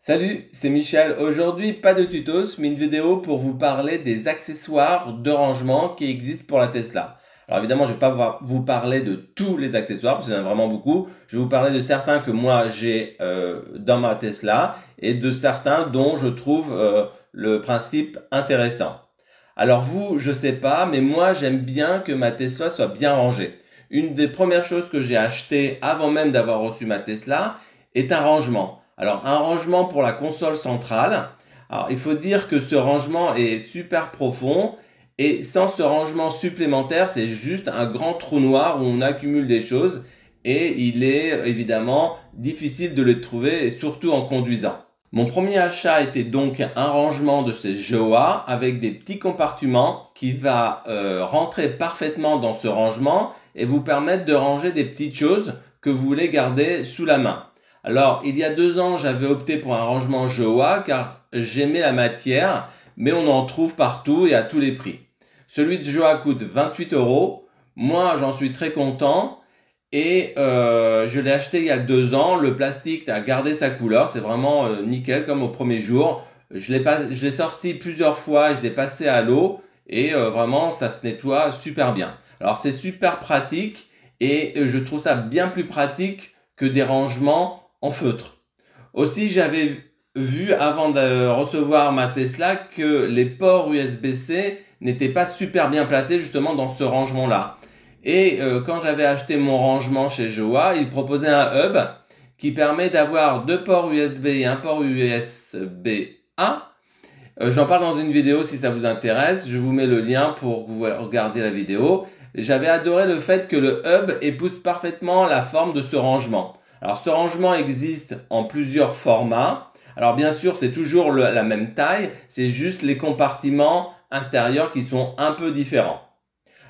Salut, c'est Michel. Aujourd'hui, pas de tutos, mais une vidéo pour vous parler des accessoires de rangement qui existent pour la Tesla. Alors évidemment, je ne vais pas vous parler de tous les accessoires, parce qu'il y en a vraiment beaucoup. Je vais vous parler de certains que moi j'ai dans ma Tesla et de certains dont je trouve le principe intéressant. Alors vous, je sais pas, mais moi j'aime bien que ma Tesla soit bien rangée. Une des premières choses que j'ai achetées avant même d'avoir reçu ma Tesla est un rangement. Alors un rangement pour la console centrale. Alors il faut dire que ce rangement est super profond et sans ce rangement supplémentaire, c'est juste un grand trou noir où on accumule des choses et il est évidemment difficile de les trouver, et surtout en conduisant. Mon premier achat était donc un rangement de chez Joa avec des petits compartiments qui va rentrer parfaitement dans ce rangement et vous permettre de ranger des petites choses que vous voulez garder sous la main. Alors, il y a 2 ans, j'avais opté pour un rangement Joa car j'aimais la matière, mais on en trouve partout et à tous les prix. Celui de Joa coûte 28 €. Moi, j'en suis très content. Et je l'ai acheté il y a 2 ans. Le plastique a gardé sa couleur. C'est vraiment nickel comme au premier jour. Je l'ai sorti plusieurs fois et je l'ai passé à l'eau. Et vraiment, ça se nettoie super bien. Alors, c'est super pratique et je trouve ça bien plus pratique que des rangements en feutre. Aussi, j'avais vu avant de recevoir ma Tesla que les ports USB-C n'étaient pas super bien placés justement dans ce rangement-là. Et quand j'avais acheté mon rangement chez Joa, il proposait un hub qui permet d'avoir 2 ports USB et un port USB-A. J'en parle dans une vidéo si ça vous intéresse. Je vous mets le lien pour que vous regardiez la vidéo. J'avais adoré le fait que le hub épouse parfaitement la forme de ce rangement. Alors ce rangement existe en plusieurs formats. Alors bien sûr, c'est toujours la même taille. C'est juste les compartiments intérieurs qui sont un peu différents.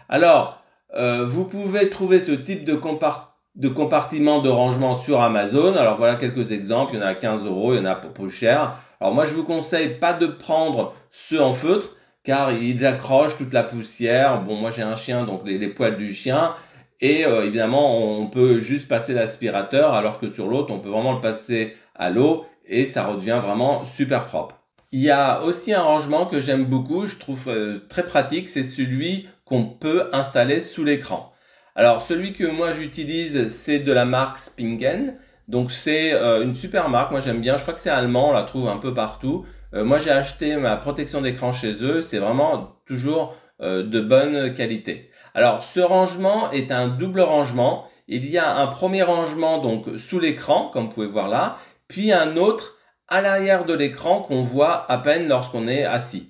Alors, vous pouvez trouver ce type de compartiment de rangement sur Amazon. Alors voilà quelques exemples, il y en a à 15 €, il y en a pour plus cher. Alors moi je vous conseille pas de prendre ceux en feutre car ils accrochent toute la poussière. Bon, moi j'ai un chien, donc les poils du chien. Et évidemment on peut juste passer l'aspirateur alors que sur l'autre on peut vraiment le passer à l'eau et ça redevient vraiment super propre. Il y a aussi un rangement que j'aime beaucoup, je trouve très pratique, c'est celui qu'on peut installer sous l'écran. Alors celui que moi j'utilise, c'est de la marque Spingen. Donc c'est une super marque, moi j'aime bien, je crois que c'est allemand, on la trouve un peu partout. Moi j'ai acheté ma protection d'écran chez eux, c'est vraiment toujours de bonne qualité. Alors ce rangement est un double rangement. Il y a un premier rangement donc sous l'écran, comme vous pouvez voir là, puis un autre à l'arrière de l'écran qu'on voit à peine lorsqu'on est assis.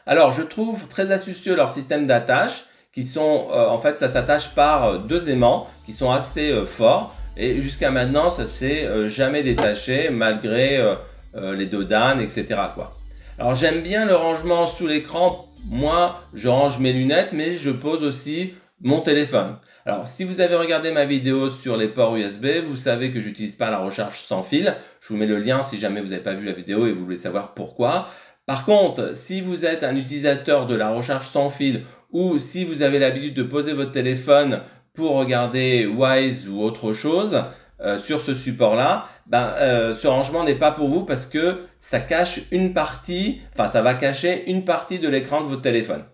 Alors, je trouve très astucieux leur système d'attache qui sont, en fait, ça s'attache par 2 aimants qui sont assez forts et jusqu'à maintenant, ça s'est jamais détaché malgré les dodanes, etc. quoi. Alors, j'aime bien le rangement sous l'écran. Moi, je range mes lunettes, mais je pose aussi mon téléphone. Alors, si vous avez regardé ma vidéo sur les ports USB, vous savez que j'utilise pas la recharge sans fil. Je vous mets le lien si jamais vous n'avez pas vu la vidéo et vous voulez savoir pourquoi. Par contre, si vous êtes un utilisateur de la recharge sans fil ou si vous avez l'habitude de poser votre téléphone pour regarder Wise ou autre chose sur ce support-là, ce rangement n'est pas pour vous parce que ça cache une partie, enfin ça va cacher une partie de l'écran de votre téléphone.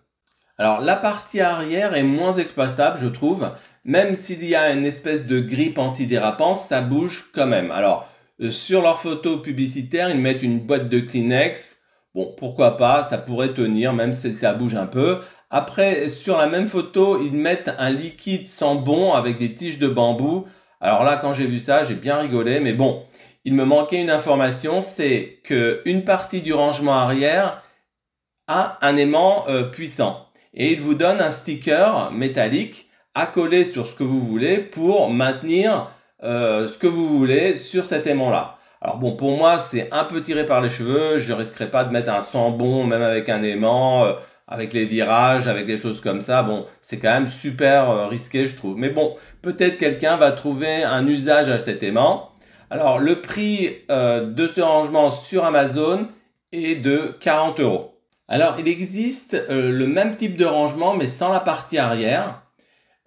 Alors la partie arrière est moins exploitable je trouve, même s'il y a une espèce de grippe antidérapant, ça bouge quand même. Alors sur leurs photos publicitaires, ils mettent une boîte de Kleenex. Bon, pourquoi pas, ça pourrait tenir, même si ça bouge un peu. Après, sur la même photo, ils mettent un liquide sans bon avec des tiges de bambou. Alors là, quand j'ai vu ça, j'ai bien rigolé, mais bon, il me manquait une information, c'est qu'une partie du rangement arrière a un aimant puissant. Et il vous donne un sticker métallique à coller sur ce que vous voulez pour maintenir ce que vous voulez sur cet aimant-là. Alors bon, pour moi, c'est un peu tiré par les cheveux. Je risquerai pas de mettre un sans-bon, même avec un aimant, avec les virages, avec des choses comme ça. Bon, c'est quand même super risqué, je trouve. Mais bon, peut-être quelqu'un va trouver un usage à cet aimant. Alors, le prix de ce rangement sur Amazon est de 40 €. Alors, il existe le même type de rangement, mais sans la partie arrière.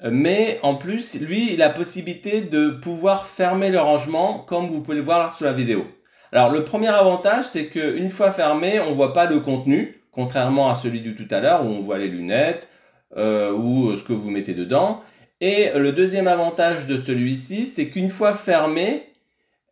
Mais en plus, lui, il a la possibilité de pouvoir fermer le rangement comme vous pouvez le voir là sur la vidéo. Alors le premier avantage, c'est qu'une fois fermé, on ne voit pas le contenu, contrairement à celui du tout à l'heure où on voit les lunettes ou ce que vous mettez dedans. Et le deuxième avantage de celui-ci, c'est qu'une fois fermé,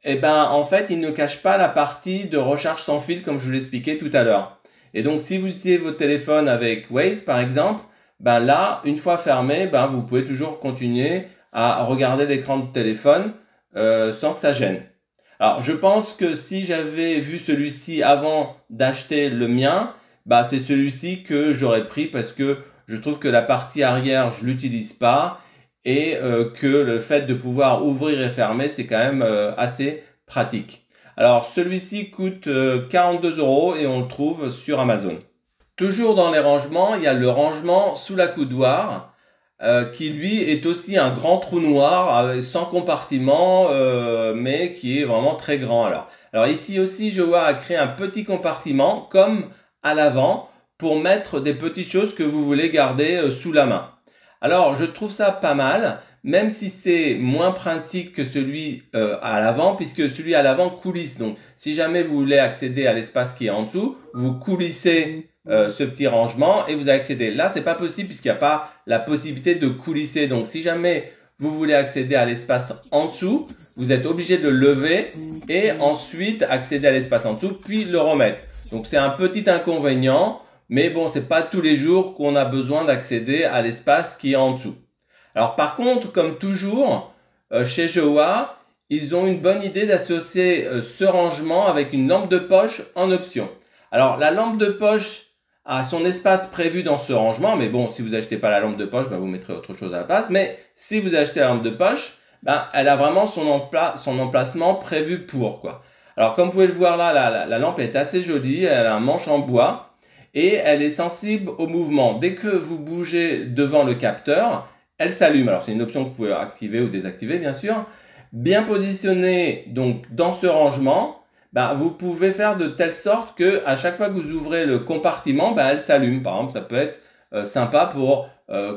eh ben, en fait, il ne cache pas la partie de recharge sans fil comme je vous l'expliquais tout à l'heure. Et donc, si vous utilisez votre téléphone avec Waze, par exemple, ben là, une fois fermé, ben, vous pouvez toujours continuer à regarder l'écran de téléphone sans que ça gêne. Alors, je pense que si j'avais vu celui-ci avant d'acheter le mien, bah, c'est celui-ci que j'aurais pris parce que je trouve que la partie arrière, je l'utilise pas et que le fait de pouvoir ouvrir et fermer, c'est quand même assez pratique. Alors, celui-ci coûte 42 € et on le trouve sur Amazon. Toujours dans les rangements, il y a le rangement sous la coudoir qui lui est aussi un grand trou noir sans compartiment mais qui est vraiment très grand. Alors ici aussi, Joa a créé un petit compartiment comme à l'avant pour mettre des petites choses que vous voulez garder sous la main. Alors je trouve ça pas mal, même si c'est moins pratique que celui à l'avant, puisque celui à l'avant coulisse. Donc si jamais vous voulez accéder à l'espace qui est en dessous, vous coulissez ce petit rangement et vous accédez. Là, c'est pas possible puisqu'il n'y a pas la possibilité de coulisser. Donc si jamais vous voulez accéder à l'espace en dessous, vous êtes obligé de le lever et ensuite accéder à l'espace en dessous, puis le remettre. Donc c'est un petit inconvénient. Mais bon, c'est pas tous les jours qu'on a besoin d'accéder à l'espace qui est en dessous. Alors par contre, comme toujours, chez Joa, ils ont une bonne idée d'associer ce rangement avec une lampe de poche en option. Alors la lampe de poche a son espace prévu dans ce rangement, mais bon, si vous n'achetez pas la lampe de poche, ben, vous mettrez autre chose à la place. Mais si vous achetez la lampe de poche, ben, elle a vraiment son emplacement prévu pour, quoi. Alors comme vous pouvez le voir là, la lampe est assez jolie, elle a un manche en bois. Et elle est sensible au mouvement. Dès que vous bougez devant le capteur, elle s'allume. Alors c'est une option que vous pouvez activer ou désactiver bien sûr. Bien positionnée donc dans ce rangement, bah, vous pouvez faire de telle sorte que à chaque fois que vous ouvrez le compartiment, bah, elle s'allume. Par exemple, ça peut être sympa pour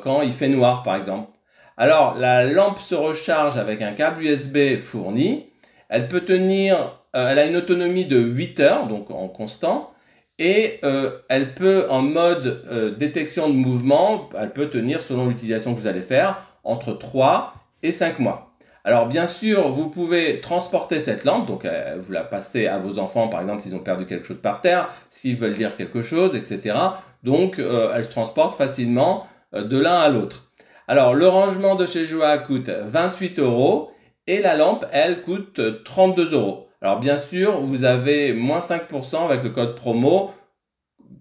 quand il fait noir par exemple. Alors la lampe se recharge avec un câble USB fourni. Elle peut tenir, elle a une autonomie de 8 heures, donc en constant. Et elle peut, en mode détection de mouvement, elle peut tenir, selon l'utilisation que vous allez faire, entre 3 et 5 mois. Alors bien sûr, vous pouvez transporter cette lampe, donc vous la passez à vos enfants, par exemple, s'ils ont perdu quelque chose par terre, s'ils veulent lire quelque chose, etc. Donc elle se transporte facilement de l'un à l'autre. Alors le rangement de chez Joa coûte 28 € et la lampe, elle, coûte 32 €. Alors bien sûr, vous avez moins 5% avec le code promo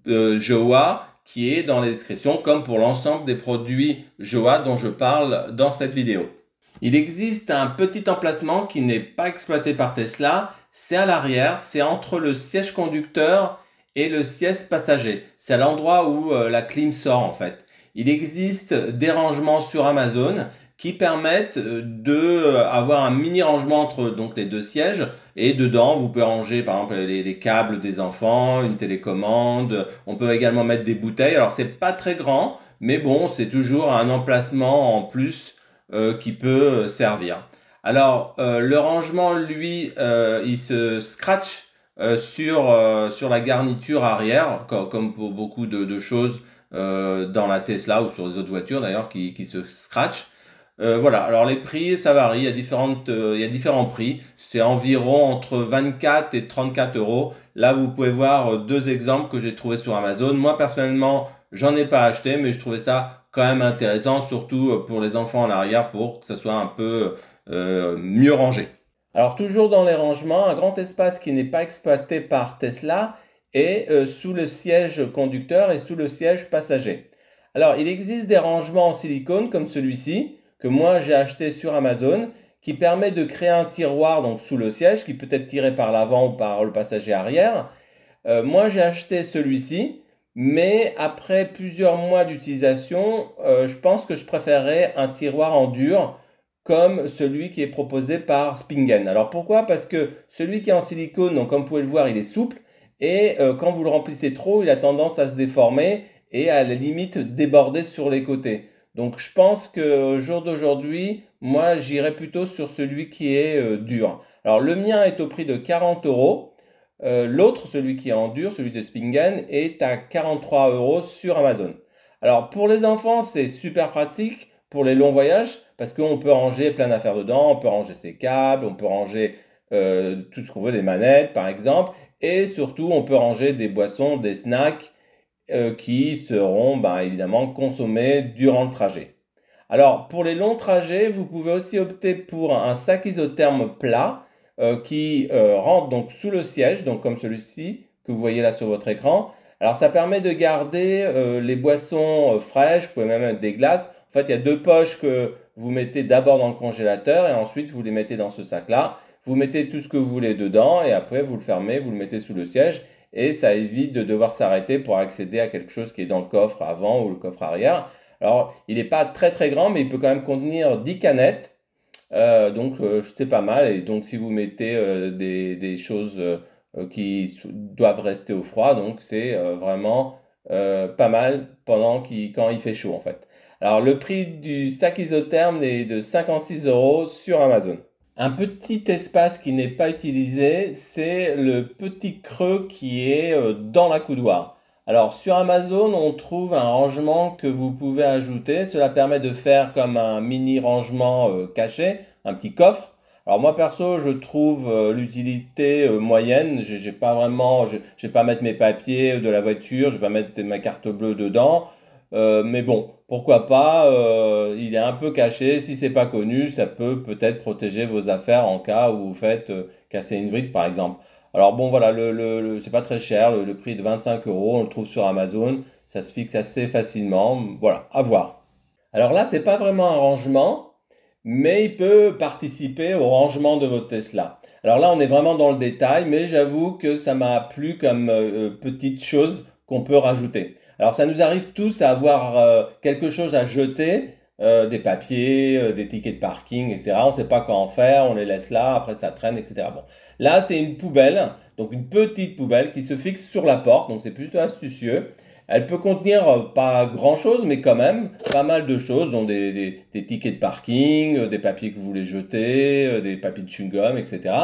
Joa qui est dans la description, comme pour l'ensemble des produits Joa dont je parle dans cette vidéo. Il existe un petit emplacement qui n'est pas exploité par Tesla, c'est à l'arrière, c'est entre le siège conducteur et le siège passager. C'est à l'endroit où la clim sort en fait. Il existe des rangements sur Amazon qui permettent d'avoir un mini rangement entre donc, les deux sièges. Et dedans, vous pouvez ranger par exemple les câbles des enfants, une télécommande. On peut également mettre des bouteilles. Alors, c'est pas très grand, mais bon, c'est toujours un emplacement en plus qui peut servir. Alors, le rangement, lui, il se scratch sur la garniture arrière, comme pour beaucoup de choses dans la Tesla ou sur les autres voitures d'ailleurs qui se scratchent. Voilà, alors les prix, ça varie, il y a différents prix. C'est environ entre 24 et 34 €. Là, vous pouvez voir deux exemples que j'ai trouvés sur Amazon. Moi, personnellement, j'en ai pas acheté, mais je trouvais ça quand même intéressant, surtout pour les enfants en arrière, pour que ça soit un peu mieux rangé. Alors, toujours dans les rangements, un grand espace qui n'est pas exploité par Tesla est sous le siège conducteur et sous le siège passager. Alors, il existe des rangements en silicone comme celui-ci, que moi j'ai acheté sur Amazon, qui permet de créer un tiroir donc sous le siège qui peut être tiré par l'avant ou par le passager arrière. Moi j'ai acheté celui-ci, mais après plusieurs mois d'utilisation, je pense que je préférerais un tiroir en dur comme celui qui est proposé par Spingen. Alors pourquoi? Parce que celui qui est en silicone, donc comme vous pouvez le voir, il est souple et quand vous le remplissez trop, il a tendance à se déformer et à la limite déborder sur les côtés. Donc je pense qu'au jour d'aujourd'hui, moi j'irais plutôt sur celui qui est dur. Alors le mien est au prix de 40 euros. L'autre, celui qui est en dur, celui de Spingen, est à 43 euros sur Amazon. Alors pour les enfants, c'est super pratique pour les longs voyages parce qu'on peut ranger plein d'affaires dedans. On peut ranger ses câbles, on peut ranger tout ce qu'on veut, des manettes par exemple. Et surtout, on peut ranger des boissons, des snacks qui seront évidemment consommés durant le trajet. Alors, pour les longs trajets, vous pouvez aussi opter pour un sac isotherme plat qui rentre donc sous le siège, donc comme celui-ci que vous voyez là sur votre écran. Alors, ça permet de garder les boissons fraîches, vous pouvez même mettre des glaces. En fait, il y a deux poches que vous mettez d'abord dans le congélateur et ensuite vous les mettez dans ce sac-là. Vous mettez tout ce que vous voulez dedans et après vous le fermez, vous le mettez sous le siège et ça évite de devoir s'arrêter pour accéder à quelque chose qui est dans le coffre avant ou le coffre arrière. Alors, il n'est pas très très grand, mais il peut quand même contenir 10 canettes. Donc, c'est pas mal. Et donc, si vous mettez des choses qui doivent rester au froid, donc c'est vraiment pas mal quand il fait chaud en fait. Alors, le prix du sac isotherme est de 56 euros sur Amazon. Un petit espace qui n'est pas utilisé, c'est le petit creux qui est dans la coudoir. Alors sur Amazon, on trouve un rangement que vous pouvez ajouter. Cela permet de faire comme un mini rangement caché, un petit coffre. Alors moi perso, je trouve l'utilité moyenne. J'ai pas vraiment, je vais pas mettre mes papiers de la voiture, je vais pas mettre ma carte bleue dedans. Mais bon, pourquoi pas, il est un peu caché. Si c'est pas connu, ça peut peut-être protéger vos affaires en cas où vous faites casser une vitre par exemple. Alors bon voilà, c'est pas très cher, le prix est de 25 euros, on le trouve sur Amazon, ça se fixe assez facilement, voilà, à voir. Alors là, c'est pas vraiment un rangement, mais il peut participer au rangement de votre Tesla. Alors là, on est vraiment dans le détail, mais j'avoue que ça m'a plu comme petite chose qu'on peut rajouter. Alors ça nous arrive tous à avoir quelque chose à jeter, des papiers, des tickets de parking, etc. On ne sait pas quoi en faire, on les laisse là, après ça traîne, etc. Bon. Là, c'est une poubelle, donc une petite poubelle qui se fixe sur la porte, donc c'est plutôt astucieux. Elle peut contenir pas grand-chose, mais quand même pas mal de choses, dont des tickets de parking, des papiers que vous voulez jeter, des papiers de chewing-gum, etc.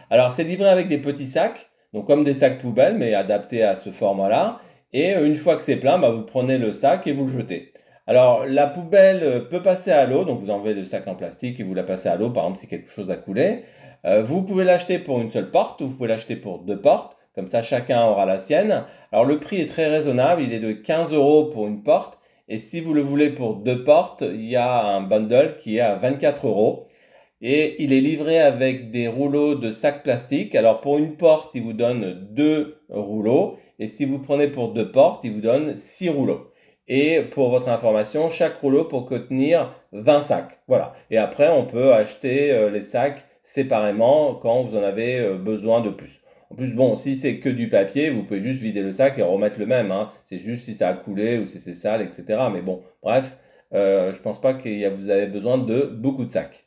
Alors c'est livré avec des petits sacs, donc comme des sacs poubelles, mais adaptés à ce format-là. Et une fois que c'est plein, vous prenez le sac et vous le jetez. Alors la poubelle peut passer à l'eau, donc vous enlevez le sac en plastique et vous la passez à l'eau, par exemple si quelque chose a coulé. Vous pouvez l'acheter pour une seule porte ou vous pouvez l'acheter pour deux portes, comme ça chacun aura la sienne. Alors le prix est très raisonnable, il est de 15 euros pour une porte. Et si vous le voulez pour deux portes, il y a un bundle qui est à 24 euros. Et il est livré avec des rouleaux de sacs plastiques. Alors pour une porte, il vous donne deux rouleaux. Et si vous prenez pour deux portes, il vous donne 6 rouleaux. Et pour votre information, chaque rouleau peut contenir 20 sacs. Voilà. Et après, on peut acheter les sacs séparément quand vous en avez besoin de plus. En plus, bon, si c'est que du papier, vous pouvez juste vider le sac et remettre le même, hein. C'est juste si ça a coulé ou si c'est sale, etc. Mais bon, bref, je pense pas que vous avez besoin de beaucoup de sacs.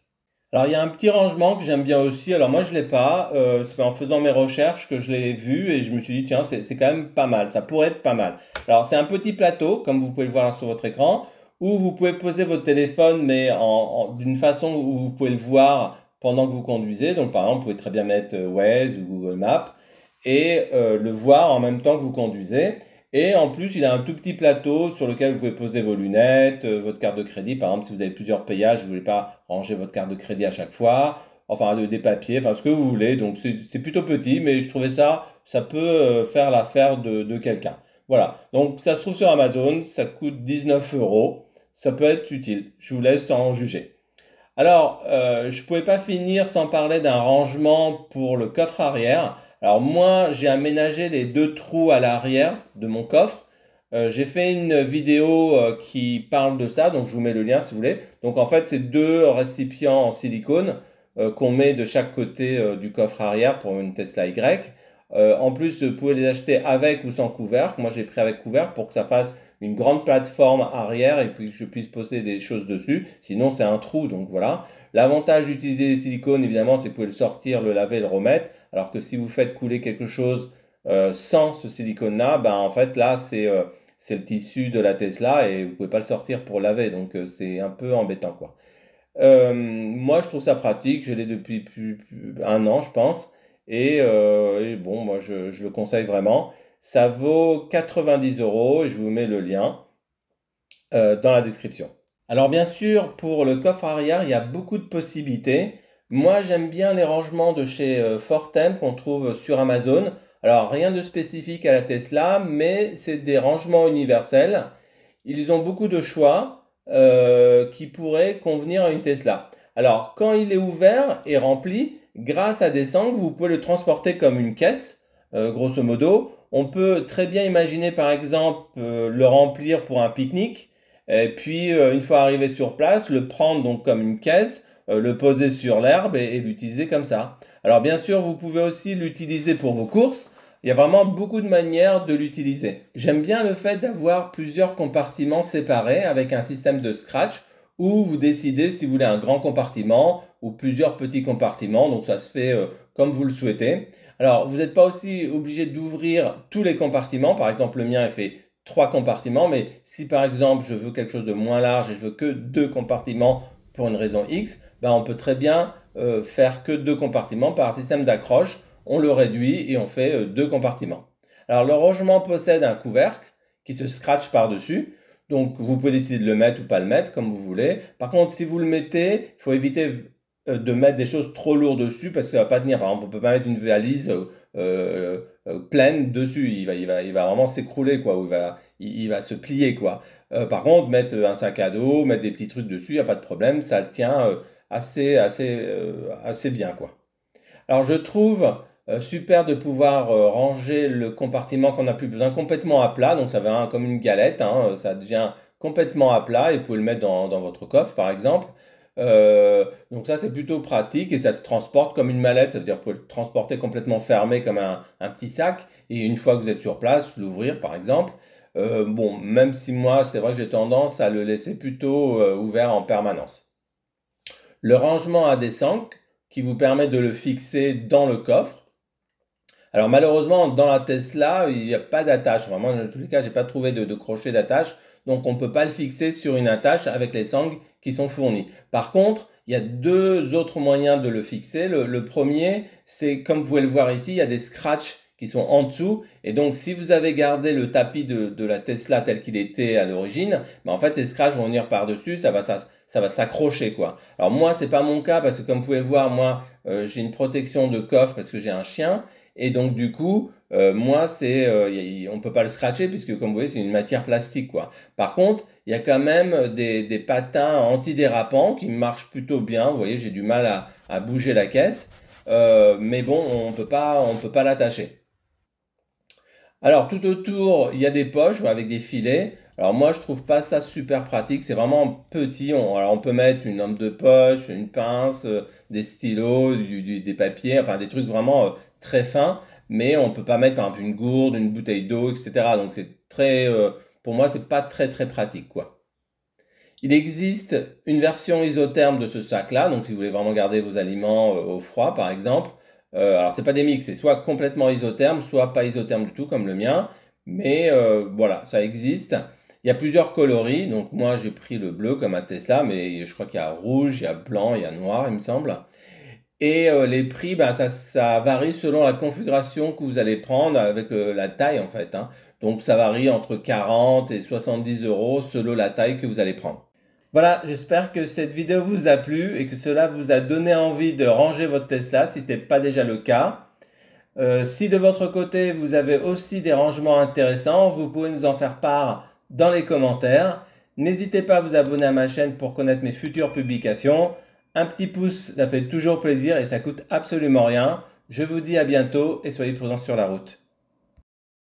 Alors, il y a un petit rangement que j'aime bien aussi. Alors, moi, je ne l'ai pas. C'est en faisant mes recherches que je l'ai vu et je me suis dit, tiens, c'est quand même pas mal. Ça pourrait être pas mal. Alors, c'est un petit plateau, comme vous pouvez le voir sur votre écran, où vous pouvez poser votre téléphone, mais d'une façon où vous pouvez le voir pendant que vous conduisez. Donc, par exemple, vous pouvez très bien mettre Waze ou Google Maps et le voir en même temps que vous conduisez. Et en plus, il a un tout petit plateau sur lequel vous pouvez poser vos lunettes, votre carte de crédit. Par exemple, si vous avez plusieurs payages, vous ne voulez pas ranger votre carte de crédit à chaque fois. Enfin, des papiers, enfin, ce que vous voulez. Donc, c'est plutôt petit, mais je trouvais ça peut faire l'affaire de quelqu'un. Voilà. Donc, ça se trouve sur Amazon. Ça coûte 19 euros. Ça peut être utile. Je vous laisse en juger. Alors, je ne pouvais pas finir sans parler d'un rangement pour le coffre arrière. Alors moi, j'ai aménagé les deux trous à l'arrière de mon coffre. J'ai fait une vidéo qui parle de ça, donc je vous mets le lien si vous voulez. Donc en fait, c'est deux récipients en silicone qu'on met de chaque côté du coffre arrière pour une Tesla Y. En plus, vous pouvez les acheter avec ou sans couvercle. Moi, j'ai pris avec couvercle pour que ça fasse une grande plateforme arrière et puis que je puisse poser des choses dessus. Sinon, c'est un trou, donc voilà. L'avantage d'utiliser des silicones, évidemment, c'est que vous pouvez le sortir, le laver, le remettre. Alors que si vous faites couler quelque chose sans ce silicone-là, en fait, là, c'est le tissu de la Tesla et vous ne pouvez pas le sortir pour laver. Donc, c'est un peu embêtant, quoi. Moi, je trouve ça pratique. Je l'ai depuis plus un an, je pense. Et bon, moi, je le conseille vraiment. Ça vaut 90 euros et je vous mets le lien dans la description. Alors bien sûr, pour le coffre arrière, il y a beaucoup de possibilités. Moi, j'aime bien les rangements de chez Fortem qu'on trouve sur Amazon. Alors rien de spécifique à la Tesla, mais c'est des rangements universels. Ils ont beaucoup de choix qui pourraient convenir à une Tesla. Alors quand il est ouvert et rempli, grâce à des sangles, vous pouvez le transporter comme une caisse, grosso modo. On peut très bien imaginer par exemple le remplir pour un pique-nique. Et puis, une fois arrivé sur place, le prendre donc comme une caisse, le poser sur l'herbe et l'utiliser comme ça. Alors bien sûr, vous pouvez aussi l'utiliser pour vos courses. Il y a vraiment beaucoup de manières de l'utiliser. J'aime bien le fait d'avoir plusieurs compartiments séparés avec un système de scratch où vous décidez si vous voulez un grand compartiment ou plusieurs petits compartiments. Donc ça se fait comme vous le souhaitez. Alors vous n'êtes pas aussi obligé d'ouvrir tous les compartiments. Par exemple, le mien est fait 3 compartiments, mais si par exemple je veux quelque chose de moins large et je veux que 2 compartiments pour une raison X, ben on peut très bien faire que 2 compartiments par un système d'accroche. On le réduit et on fait 2 compartiments. Alors le rangement possède un couvercle qui se scratch par-dessus. Donc vous pouvez décider de le mettre ou pas le mettre comme vous voulez. Par contre, si vous le mettez, il faut éviter de mettre des choses trop lourdes dessus parce que ça ne va pas tenir. Par exemple, on ne peut pas mettre une valise pleine dessus. Il va vraiment s'écrouler, quoi. Ou il va se plier, quoi. Par contre, mettre un sac à dos, mettre des petits trucs dessus, il n'y a pas de problème. Ça tient assez bien, quoi. Alors je trouve super de pouvoir ranger le compartiment qu'on n'a plus besoin complètement à plat. Donc ça va comme une galette, hein, ça devient complètement à plat et vous pouvez le mettre dans votre coffre par exemple. Donc ça c'est plutôt pratique et ça se transporte comme une mallette. Ça veut dire que vous pouvez le transporter complètement fermé comme un petit sac. Et une fois que vous êtes sur place, l'ouvrir par exemple. Bon, même si moi c'est vrai que j'ai tendance à le laisser plutôt ouvert en permanence. Le rangement a des sangles qui vous permet de le fixer dans le coffre. Alors malheureusement, dans la Tesla, il n'y a pas d'attache. Vraiment, dans tous les cas, je n'ai pas trouvé de crochet d'attache. Donc on ne peut pas le fixer sur une attache avec les sangles qui sont fournies. Par contre, il y a 2 autres moyens de le fixer. Le premier, c'est comme vous pouvez le voir ici, il y a des scratchs qui sont en dessous. Et donc, si vous avez gardé le tapis de la Tesla tel qu'il était à l'origine, ben en fait, ces scratchs vont venir par-dessus, ça va s'accrocher, quoi. Alors moi, c'est pas mon cas parce que comme vous pouvez voir, moi, j'ai une protection de coffre parce que j'ai un chien. Et donc, du coup, moi, on peut pas le scratcher puisque, comme vous voyez, c'est une matière plastique, quoi. Par contre, il y a quand même des patins antidérapants qui marchent plutôt bien. Vous voyez, j'ai du mal à bouger la caisse. Mais bon, on peut pas l'attacher. Alors tout autour, il y a des poches avec des filets. Alors moi, je trouve pas ça super pratique. C'est vraiment petit. Alors on peut mettre une lampe de poche, une pince, des stylos, des papiers, enfin des trucs vraiment très fins. Mais on peut pas mettre par exemple une gourde, une bouteille d'eau, etc. Donc pour moi, c'est pas très très pratique, quoi. Il existe une version isotherme de ce sac-là, donc si vous voulez vraiment garder vos aliments au froid, par exemple. Alors, c'est pas des mix, c'est soit complètement isotherme, soit pas isotherme du tout, comme le mien. Mais voilà, ça existe. Il y a plusieurs coloris, donc moi j'ai pris le bleu comme à Tesla, mais je crois qu'il y a rouge, il y a blanc, il y a noir, il me semble. Et les prix, ben, ça varie selon la configuration que vous allez prendre avec la taille en fait, hein. Donc ça varie entre 40 et 70 euros selon la taille que vous allez prendre. Voilà, j'espère que cette vidéo vous a plu et que cela vous a donné envie de ranger votre Tesla si ce n'est pas déjà le cas. Si de votre côté vous avez aussi des rangements intéressants, vous pouvez nous en faire part dans les commentaires. N'hésitez pas à vous abonner à ma chaîne pour connaître mes futures publications. Un petit pouce, ça fait toujours plaisir et ça coûte absolument rien. Je vous dis à bientôt et soyez prudents sur la route.